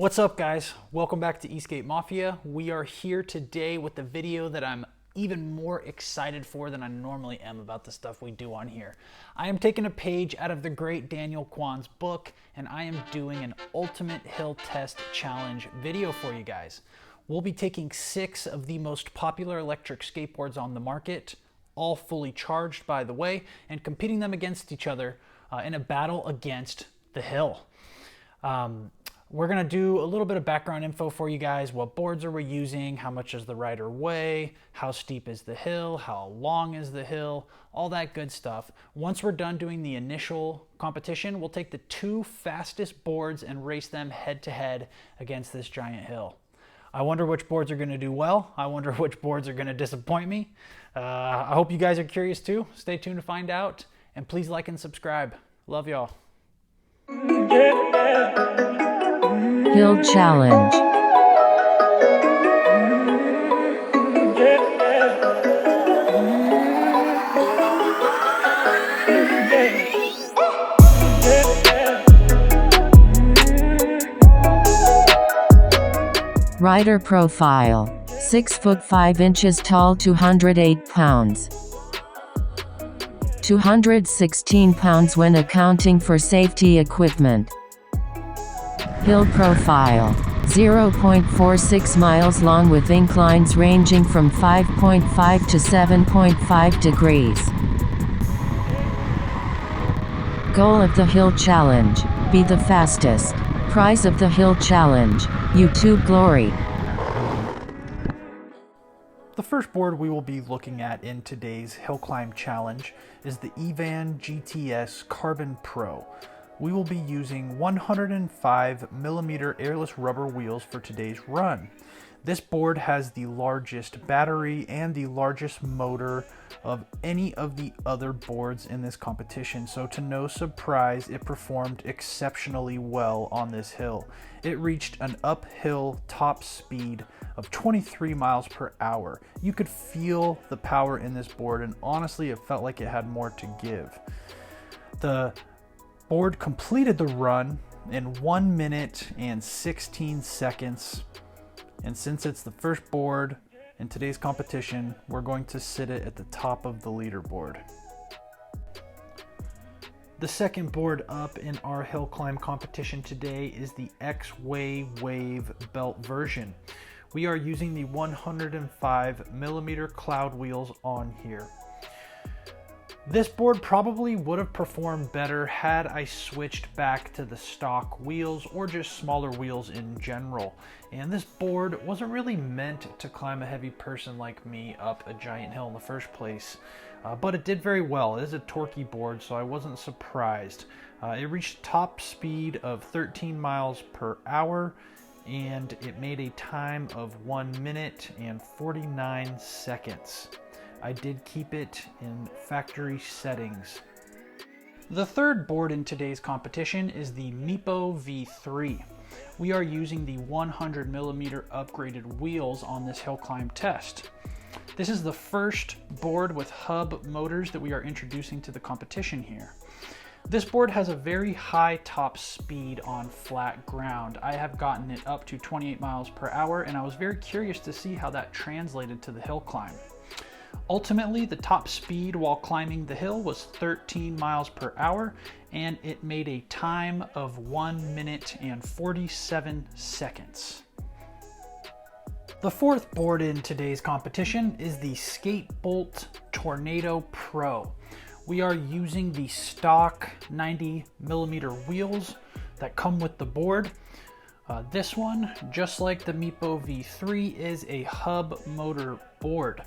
What's up, guys? Welcome back to Skate Mafia. We are here today with the video that I'm even more excited for than I normally am about the stuff we do on here. I am taking a page out of the great Daniel Kwan's book, and I am doing an ultimate hill test challenge video for you guys. We'll be taking 6 of the most popular electric skateboards on the market, all fully charged by the way, and competing them against each other in a battle against the hill. We're gonna do a little bit of background info for you guys. What boards are we using? How much does the rider weigh? How steep is the hill? How long is the hill? All that good stuff. Once we're done doing the initial competition, we'll take the 2 fastest boards and race them head to head against this giant hill. I wonder which boards are gonna do well. I wonder which boards are gonna disappoint me. I hope you guys are curious too. Stay tuned to find out, and please like and subscribe. Love y'all. Hill Challenge. Rider profile: 6 foot 5 inches tall, 208 pounds. 216 pounds when accounting for safety equipment. Hill profile: 0.46 miles long with inclines ranging from 5.5 to 7.5 degrees. Goal of the Hill Challenge: be the fastest. Prize of the Hill Challenge: YouTube glory. The first board we will be looking at in today's hill climb challenge is the Eovan GTS Carbon Pro. We will be using 105mm airless rubber wheels for today's run. This board has the largest battery and the largest motor of any of the other boards in this competition, so to no surprise, it performed exceptionally well on this hill. It reached an uphill top speed of 23 miles per hour. You could feel the power in this board, and honestly, it felt like it had more to give. The board completed the run in 1 minute and 16 seconds. And since it's the first board in today's competition, we're going to sit it at the top of the leaderboard. The second board up in our hill climb competition today is the Exway Wave belt version. We are using the 105mm cloud wheels on here. This board probably would have performed better had I switched back to the stock wheels or just smaller wheels in general. And this board wasn't really meant to climb a heavy person like me up a giant hill in the first place. But it did very well. It is a torquey board, so I wasn't surprised. It reached top speed of 13 miles per hour, and it made a time of 1 minute and 49 seconds. I did keep it in factory settings. The third board in today's competition is the Meepo V3. We are using the 100mm upgraded wheels on this hill climb test. This is the first board with hub motors that we are introducing to the competition here. This board has a very high top speed on flat ground. I have gotten it up to 28 miles per hour, and I was very curious to see how that translated to the hill climb. Ultimately, the top speed while climbing the hill was 13 miles per hour, and it made a time of 1 minute and 47 seconds. The fourth board in today's competition is the Skatebolt Tornado Pro. We are using the stock 90mm wheels that come with the board. This one, just like the Meepo V3, is a hub motor board.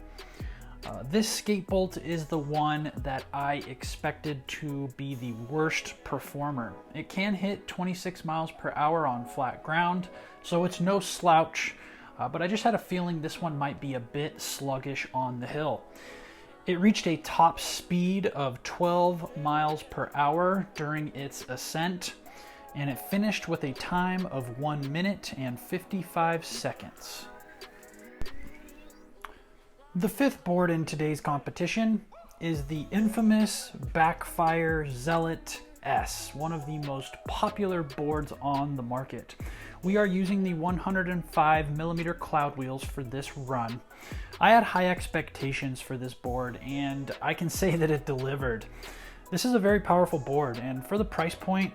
This Skatebolt is the one that I expected to be the worst performer. It can hit 26 miles per hour on flat ground, so it's no slouch, but I just had a feeling this one might be a bit sluggish on the hill. It reached a top speed of 12 miles per hour during its ascent, and it finished with a time of 1 minute and 55 seconds. The fifth board in today's competition is the infamous Backfire Zealot S, one of the most popular boards on the market. We are using the 105mm cloud wheels for this run. I had high expectations for this board, and I can say that it delivered. This is a very powerful board, and for the price point,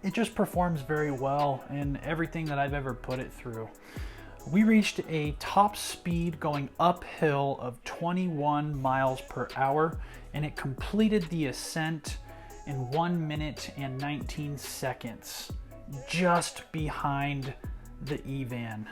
it just performs very well in everything that I've ever put it through. We reached a top speed going uphill of 21 miles per hour, and it completed the ascent in 1 minute and 19 seconds, just behind the Eovan.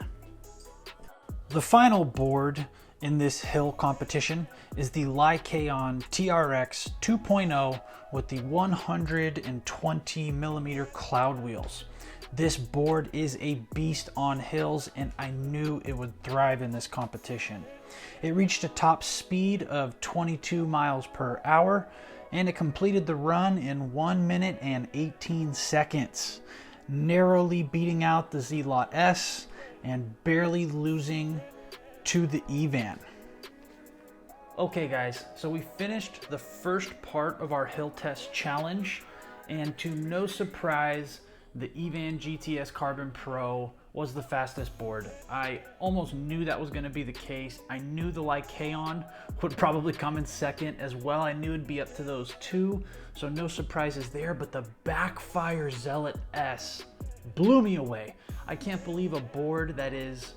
The final board in this hill competition is the Lycaon TRX2.0 with the 120mm cloud wheels. This board is a beast on hills, and I knew it would thrive in this competition. It reached a top speed of 22 miles per hour, and it completed the run in 1 minute and 18 seconds, narrowly beating out the ZEALOTS S and barely losing to the Eovan. Okay guys, so we finished the first part of our hill test challenge, and to no surprise, the Eovan GTS Carbon Pro was the fastest board. I almost knew that was going to be the case. I knew the Lycaon would probably come in second as well. I knew it'd be up to those two, so no surprises there, but the Backfire Zealot S blew me away. I can't believe a board that is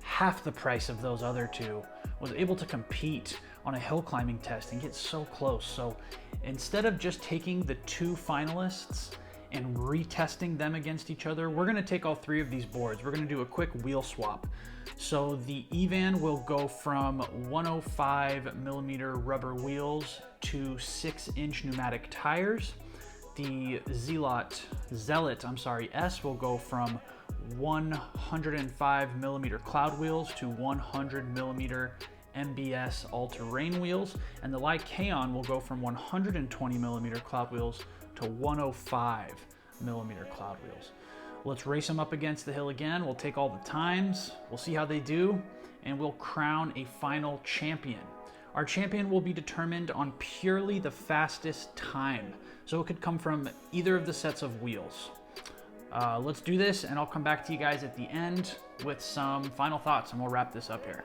half the price of those other two was able to compete on a hill climbing test and get so close. So instead of just taking the two finalists and retesting them against each other, we're gonna take all three of these boards. We're gonna do a quick wheel swap. So the Eovan will go from 105mm rubber wheels to 6-inch pneumatic tires. The Zealot S will go from 105mm cloud wheels to 100mm MBS all-terrain wheels, and the Lycaon will go from 120mm cloud wheels to 105mm cloud wheels. Let's race them up against the hill again. We'll take all the times, we'll see how they do, and we'll crown a final champion. Our champion will be determined on purely the fastest time, so it could come from either of the sets of wheels. Let's do this, and I'll come back to you guys at the end with some final thoughts, and we'll wrap this up here.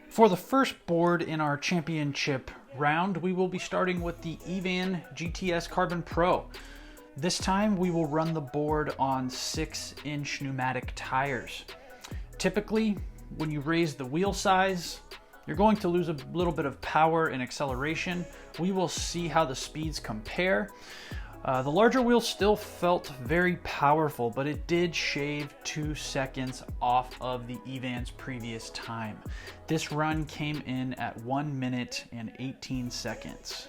For the first board in our championship round, we will be starting with the Eovan GTS Carbon Pro. This time we will run the board on 6-inch pneumatic tires. Typically, when you raise the wheel size, you're going to lose a little bit of power and acceleration. We will see how the speeds compare. The larger wheel still felt very powerful, but it did shave 2 seconds off of the Eovan's previous time. This run came in at 1 minute and 18 seconds.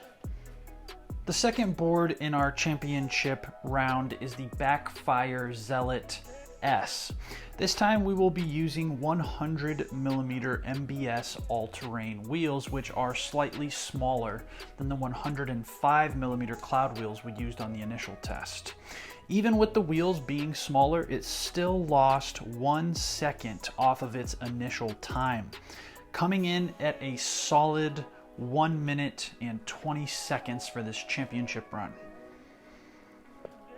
The second board in our championship round is the Backfire Zealot S. This time we will be using 100mm MBS all-terrain wheels, which are slightly smaller than the 105mm cloud wheels we used on the initial test. Even with the wheels being smaller, it still lost 1 second off of its initial time, coming in at a solid 1 minute and 20 seconds for this championship run.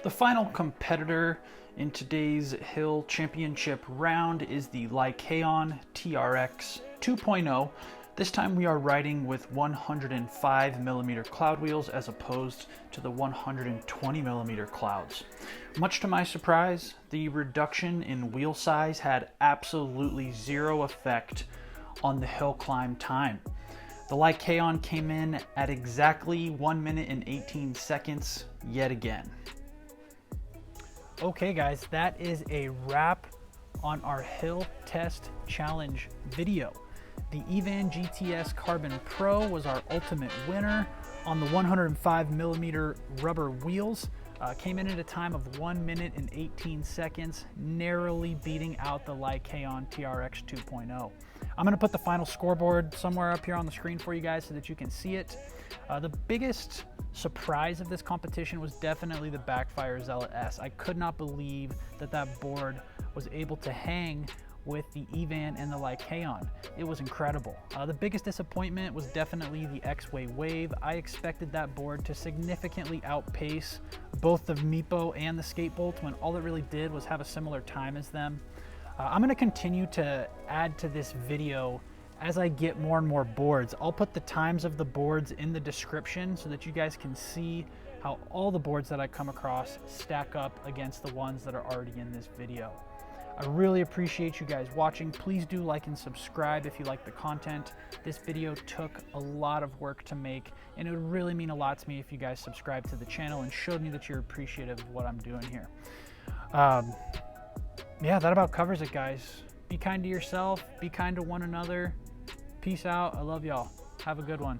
The final competitor in today's Hill Championship round is the Lycaon TRX2.0. This time we are riding with 105mm cloud wheels as opposed to the 120mm clouds. Much to my surprise, the reduction in wheel size had absolutely zero effect on the hill climb time. The Lycaon came in at exactly 1 minute and 18 seconds yet again. Okay guys, that is a wrap on our Hill Test Challenge video. The Eovan GTS Carbon Pro was our ultimate winner on the 105mm rubber wheels. Came in at a time of 1 minute and 18 seconds, narrowly beating out the Lycaon TRX 2.0. I'm gonna put the final scoreboard somewhere up here on the screen for you guys so that you can see it. The biggest surprise of this competition was definitely the Backfire Zealot S. I could not believe that that board was able to hang with the Eovan and the Lycaon. It was incredible. The biggest disappointment was definitely the Exway Wave. I expected that board to significantly outpace both the Meepo and the Skatebolt when all it really did was have a similar time as them. I'm going to continue to add to this video as I get more and more boards. I'll put the times of the boards in the description so that you guys can see how all the boards that I come across stack up against the ones that are already in this video. I really appreciate you guys watching. Please do like and subscribe if you like the content. This video took a lot of work to make, and it would really mean a lot to me if you guys subscribe to the channel and showed me that you're appreciative of what I'm doing here. Yeah, that about covers it, guys. Be kind to yourself, be kind to one another. Peace out. I love y'all. Have a good one.